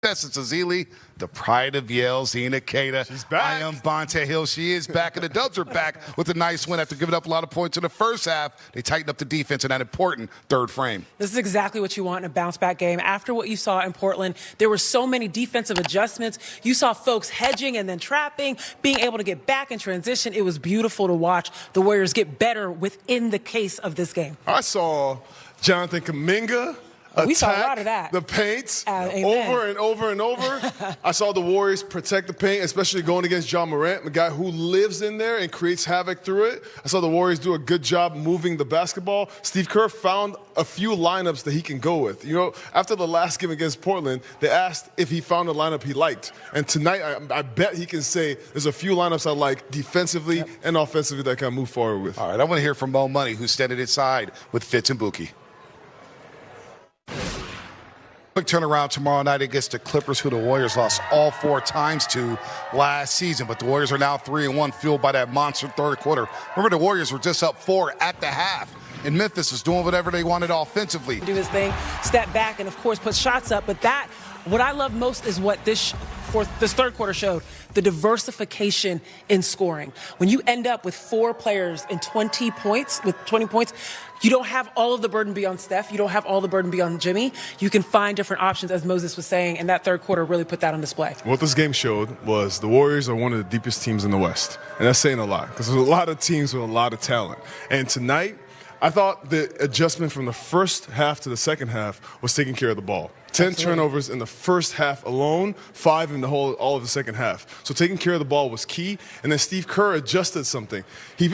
Festus Ezeli, the pride of Yale, Zena Keita. She's back. I am Bonte Hill. She is back, and the Dubs are back with a nice win after giving up a lot of points in the first half. They tightened up the defense in that important third frame. This is exactly what you want in a bounce-back game. After what you saw in Portland, there were so many defensive adjustments. You saw folks hedging and then trapping, being able to get back in transition. It was beautiful to watch the Warriors get better within the case of this game. I saw Jonathan Kuminga We saw a attack lot of that. the paint Amen. over and over and over. I saw the Warriors protect the paint, especially going against Morant, the guy who lives in there and creates havoc through it. I saw the Warriors do a good job moving the basketball. Steve Kerr found a few lineups that he can go with. You know, after the last game against Portland, they asked if he found a lineup he liked. And tonight, I bet he can say there's a few lineups I like defensively and offensively that I can move forward with. All right, I want to hear from Mo Money, who's standing inside with Fitz and Buki. Quick turnaround tomorrow night against the Clippers, who the Warriors lost all 4 times to last season. But the Warriors are now 3-1, fueled by that monster third quarter. Remember, the Warriors were just up 4 at the half. And Memphis was doing whatever they wanted offensively. Do his thing, step back, and of course put shots up. But what I love most is what this third quarter showed, the diversification in scoring. When you end up with 4 players in 20 points, you don't have all of the burden be on Steph. You don't have all the burden be on Jimmy. You can find different options, as Moses was saying, and that third quarter really put that on display. What this game showed was the Warriors are one of the deepest teams in the West. And that's saying a lot, because there's a lot of teams with a lot of talent. And tonight, I thought the adjustment from the first half to the second half was taking care of the ball. 10 turnovers in the first half alone, 5 in all of the second half. So taking care of the ball was key. And then Steve Kerr adjusted something. He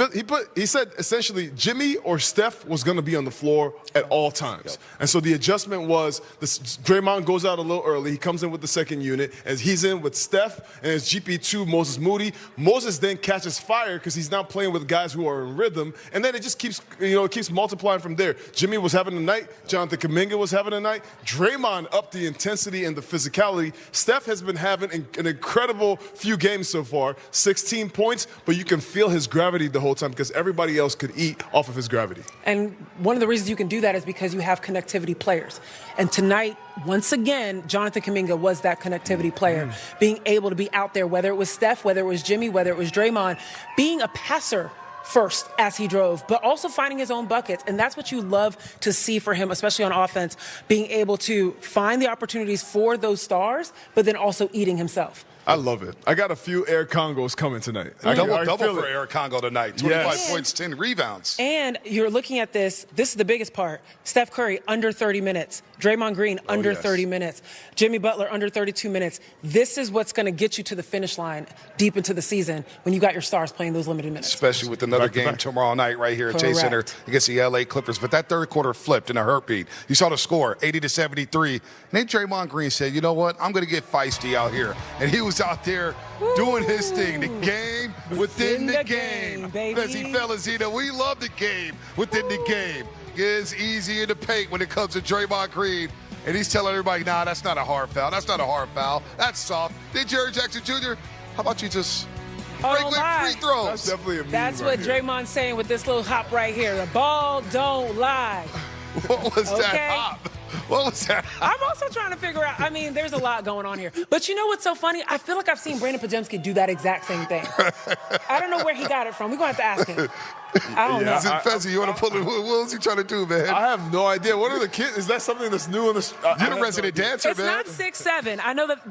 said essentially Jimmy or Steph was going to be on the floor at all times. Yep. And so the adjustment was Draymond goes out a little early. He comes in with the second unit, and he's in with Steph and it's GP2 Moses Moody. Moses then catches fire because he's now playing with guys who are in rhythm, and then it just keeps multiplying from there. Jimmy was having a night. Jonathan Kuminga was having a night. Draymond up the intensity and the physicality. Steph has been having an incredible few games so far, 16 points, but you can feel his gravity the whole time because everybody else could eat off of his gravity. And one of the reasons you can do that is because you have connectivity players. And tonight, once again, Jonathan Kuminga was that connectivity player, being able to be out there, whether it was Steph, whether it was Jimmy, whether it was Draymond, being a passer first as he drove, but also finding his own buckets. And that's what you love to see for him, especially on offense, being able to find the opportunities for those stars, but then also eating himself. I love it. I got a few Air Congos coming tonight. Double for Eric Congo tonight. 25 points, 10 rebounds. And you're looking at this is the biggest part. Steph Curry, under 30 minutes. Draymond Green, under 30 minutes. Jimmy Butler, under 32 minutes. This is what's going to get you to the finish line deep into the season when you got your stars playing those limited minutes. Especially with another game tomorrow night right here at Chase Center against the LA Clippers. But that third quarter flipped in a heartbeat. You saw the score, 80-73. And then Draymond Green said, you know what? I'm going to get feisty out here. And he was out there doing his thing. The game within the game. Baby. Fezzy fellas, we love the game within the game. It's easy in the paint when it comes to Draymond Green. And he's telling everybody, nah, that's not a hard foul. That's not a hard foul. That's soft. Then Jerry Jackson Jr., how about you just regular free throws? That's definitely a meme. That's what Draymond's saying with this little hop right here. The ball don't lie. What was that hop? What was that? I'm also trying to figure out, there's a lot going on here. But you know what's so funny? I feel like I've seen Brandon Pajemski do that exact same thing. I don't know where he got it from. We're going to have to ask him. I don't know. Fezzy, you want to pull it? What was he trying to do, man? I have no idea. What are the kids? Is that something that's new in this? You're the resident dancer, it's man. It's not 6'7". I know that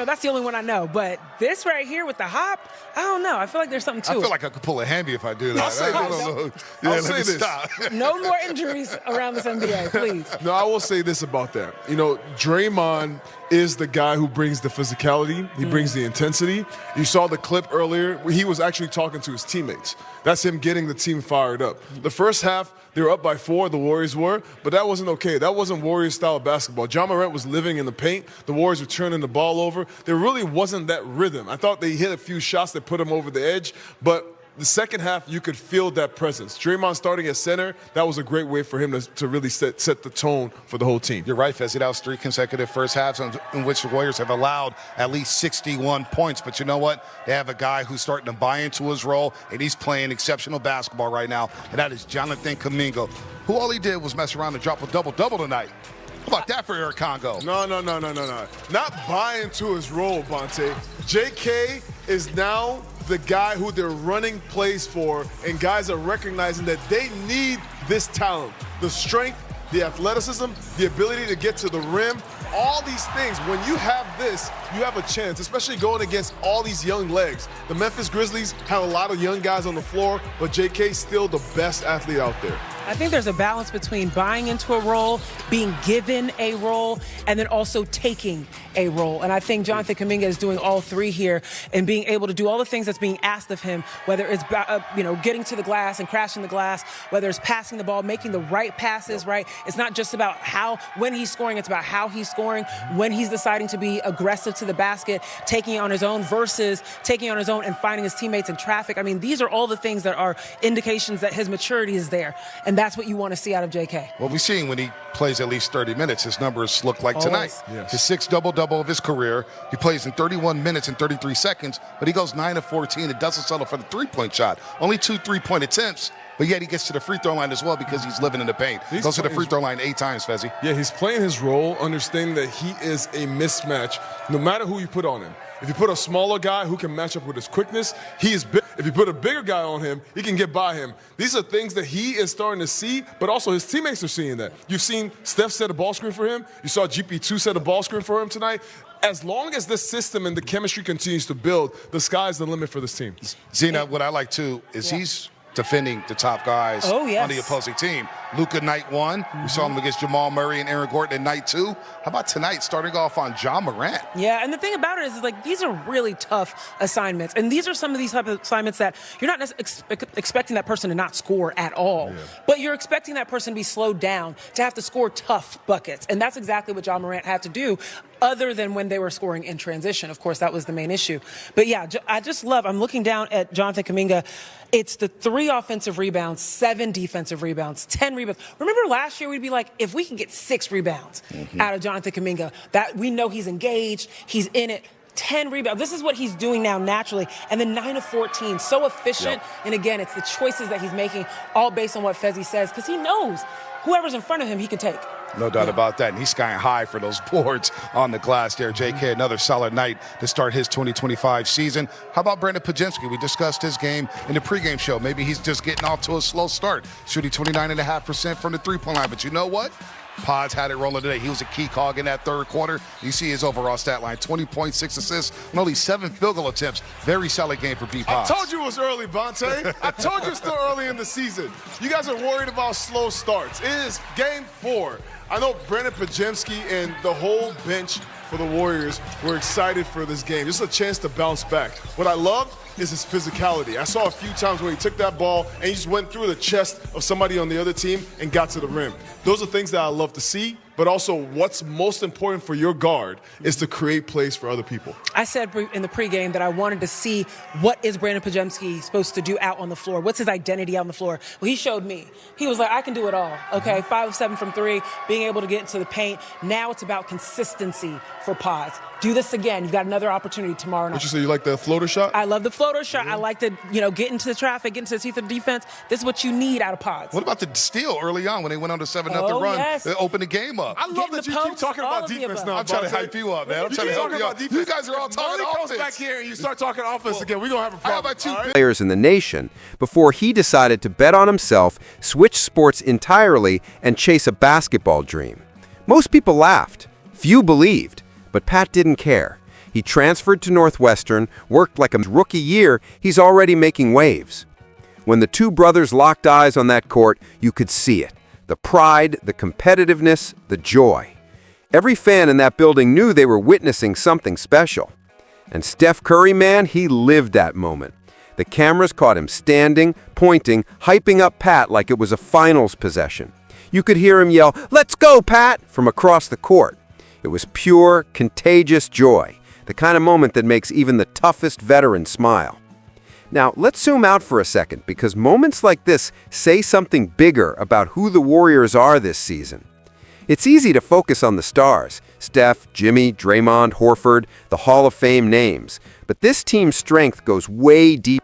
that's the only one I know. But this right here with the hop, I don't know. I feel like there's something to it. I feel like I could pull a hammy if I do that. I'll say this. I'll say this. Stop. No more injuries around this NBA, please. No, I will say this about that. Draymond is the guy who brings the physicality. He brings the intensity. You saw the clip earlier where he was actually talking to his teammates. That's him getting the team fired up. The first half, they were up by 4, the Warriors were, but that wasn't okay. That wasn't Warriors-style basketball. Morant was living in the paint. The Warriors were turning the ball over. There really wasn't that rhythm. I thought they hit a few shots that put them over the edge, but the second half, you could feel that presence. Draymond starting at center, that was a great way for him to really set the tone for the whole team. You're right, Fezzy. That was 3 consecutive first halves in which the Warriors have allowed at least 61 points. But you know what? They have a guy who's starting to buy into his role, and he's playing exceptional basketball right now, and that is Jonathan Kuminga, who all he did was mess around and drop a double-double tonight. How about that for Eric Congo? No. Not buy into his role, Bonte. JK is now the guy who they're running plays for, and guys are recognizing that they need this talent, the strength, the athleticism, the ability to get to the rim, all these things. When you have this, you have a chance, especially going against all these young legs. The Memphis Grizzlies have a lot of young guys on the floor, but JK's still the best athlete out there. I think there's a balance between buying into a role, being given a role, and then also taking a role. And I think Jonathan Kuminga is doing all three here and being able to do all the things that's being asked of him, whether it's getting to the glass and crashing the glass, whether it's passing the ball, making the right passes, right? It's not just about when he's scoring, it's about how he's scoring, when he's deciding to be aggressive to the basket, taking it on his own versus taking it on his own and finding his teammates in traffic. I mean, these are all the things that are indications that his maturity is there. And that's what you want to see out of JK. Well, we've seen when he plays at least 30 minutes, his numbers look like tonight. Yes. His sixth double-double of his career. He plays in 31 minutes and 33 seconds, but he goes 9 of 14 and doesn't settle for the three-point shot. Only 2 3-point attempts, but yet he gets to the free throw line as well because he's living in the paint. Goes to the free throw line 8 times, Fezzi. Yeah, he's playing his role, understanding that he is a mismatch no matter who you put on him. If you put a smaller guy who can match up with his quickness, he is big. If you put a bigger guy on him, he can get by him. These are things that he is starting to see, but also his teammates are seeing that. You've seen Steph set a ball screen for him. You saw GP2 set a ball screen for him tonight. As long as this system and the chemistry continues to build, the sky's the limit for this team. Zena, what I like, too, is he's defending the top guys on the opposing team. Luka night 1. We saw him against Jamal Murray and Aaron Gordon in night 2. How about tonight, starting off on Ja Morant? Yeah, and the thing about it is like these are really tough assignments. And these are some of these type of assignments that you're not expecting that person to not score at all. Yeah. But you're expecting that person to be slowed down, to have to score tough buckets. And that's exactly what Ja Morant had to do, other than when they were scoring in transition. Of course, that was the main issue. But yeah, I'm looking down at Jonathan Kuminga. It's the 3 offensive rebounds, 7 defensive rebounds, 10 rebounds. Remember last year we'd be like, if we can get 6 rebounds out of Jonathan Kuminga, that we know he's engaged, he's in it. 10 rebounds. This is what he's doing now naturally. And then 9 of 14. So efficient. Yep. And again, it's the choices that he's making, all based on what Fezzi says, because he knows whoever's in front of him, he can take. No doubt about that. And he's skying high for those boards on the glass there. JK, another solid night to start his 2025 season. How about Brandon Podziemski? We discussed his game in the pregame show. Maybe he's just getting off to a slow start, shooting 29.5% from the three-point line. But you know what? Pods had it rolling today. He was a key cog in that third quarter. You see his overall stat line, 20.6 assists and only 7 field goal attempts. Very solid game for B-Pods. I told you it was early, Bonte. I told you it's still early in the season. You guys are worried about slow starts. It is game 4. I know Brandon Podziemski and the whole bench for the Warriors were excited for this game. Just a chance to bounce back. What I loved is his physicality. I saw a few times where he took that ball and he just went through the chest of somebody on the other team and got to the rim. Those are things that I love to see, but also what's most important for your guard is to create plays for other people. I said in the pregame that I wanted to see what is Brandon Podziemski supposed to do out on the floor. What's his identity out on the floor? Well, he showed me. He was like, I can do it all. Okay, 5 of 7 from 3, being able to get into the paint. Now it's about consistency for Pods. Do this again. You've got another opportunity tomorrow night. What you say, you like the floater shot? I love the floater shot. I like to, get into the traffic, get into the teeth of the defense. This is what you need out of Pods. What about the steal early on when they went on the 7-0 run? Yes. They opened the game up. I love that you keep talking about defense now. I'm trying to hype you up, man. I'm trying to help you out. You guys are all talking offense. Comes back here and you start talking offense again, we're going to have a problem. Players in the nation before he decided to bet on himself, switch sports entirely, and chase a basketball dream. Most people laughed. Few believed. But Pat didn't care. He transferred to Northwestern, worked like a rookie year. He's already making waves. When the two brothers locked eyes on that court, you could see it. The pride, the competitiveness, the joy. Every fan in that building knew they were witnessing something special. And Steph Curry, man, he lived that moment. The cameras caught him standing, pointing, hyping up Pat like it was a finals possession. You could hear him yell, "Let's go, Pat!" from across the court. It was pure, contagious joy, the kind of moment that makes even the toughest veteran smile. Now, let's zoom out for a second, because moments like this say something bigger about who the Warriors are this season. It's easy to focus on the stars, Steph, Jimmy, Draymond, Horford, the Hall of Fame names. But this team's strength goes way deep.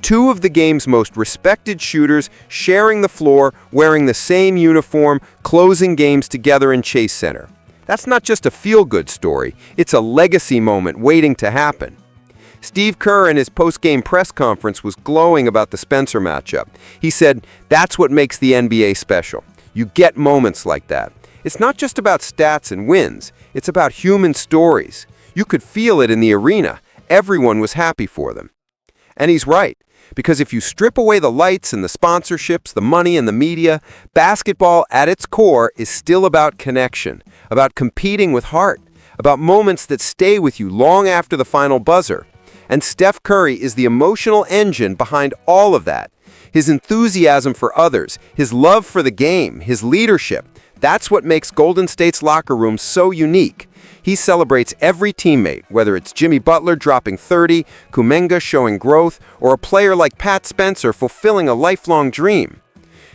Two of the game's most respected shooters sharing the floor, wearing the same uniform, closing games together in Chase Center. That's not just a feel-good story, it's a legacy moment waiting to happen. Steve Kerr in his post-game press conference was glowing about the Spencer matchup. He said, "That's what makes the NBA special. You get moments like that. It's not just about stats and wins. It's about human stories. You could feel it in the arena. Everyone was happy for them." And he's right, because if you strip away the lights and the sponsorships, the money and the media, basketball at its core is still about connection, about competing with heart, about moments that stay with you long after the final buzzer. And Steph Curry is the emotional engine behind all of that. His enthusiasm for others, his love for the game, his leadership, that's what makes Golden State's locker room so unique. He celebrates every teammate, whether it's Jimmy Butler dropping 30, Kuminga showing growth, or a player like Pat Spencer fulfilling a lifelong dream.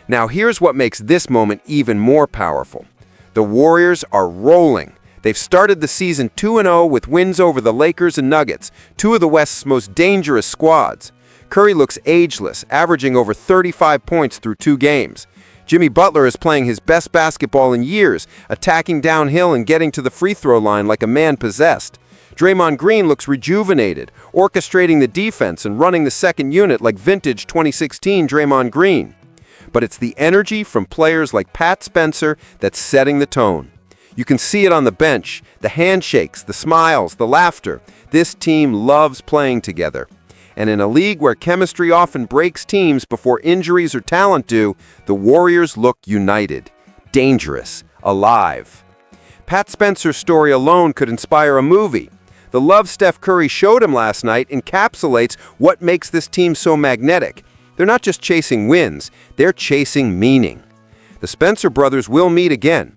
Now here's what makes this moment even more powerful. The Warriors are rolling. They've started the season 2-0 with wins over the Lakers and Nuggets, two of the West's most dangerous squads. Curry looks ageless, averaging over 35 points through 2 games. Jimmy Butler is playing his best basketball in years, attacking downhill and getting to the free throw line like a man possessed. Draymond Green looks rejuvenated, orchestrating the defense and running the second unit like vintage 2016 Draymond Green. But it's the energy from players like Pat Spencer that's setting the tone. You can see it on the bench, the handshakes, the smiles, the laughter. This team loves playing together. And in a league where chemistry often breaks teams before injuries or talent do, the Warriors look united, dangerous, alive. Pat Spencer's story alone could inspire a movie. The love Steph Curry showed him last night encapsulates what makes this team so magnetic. They're not just chasing wins, they're chasing meaning. The Spencer brothers will meet again,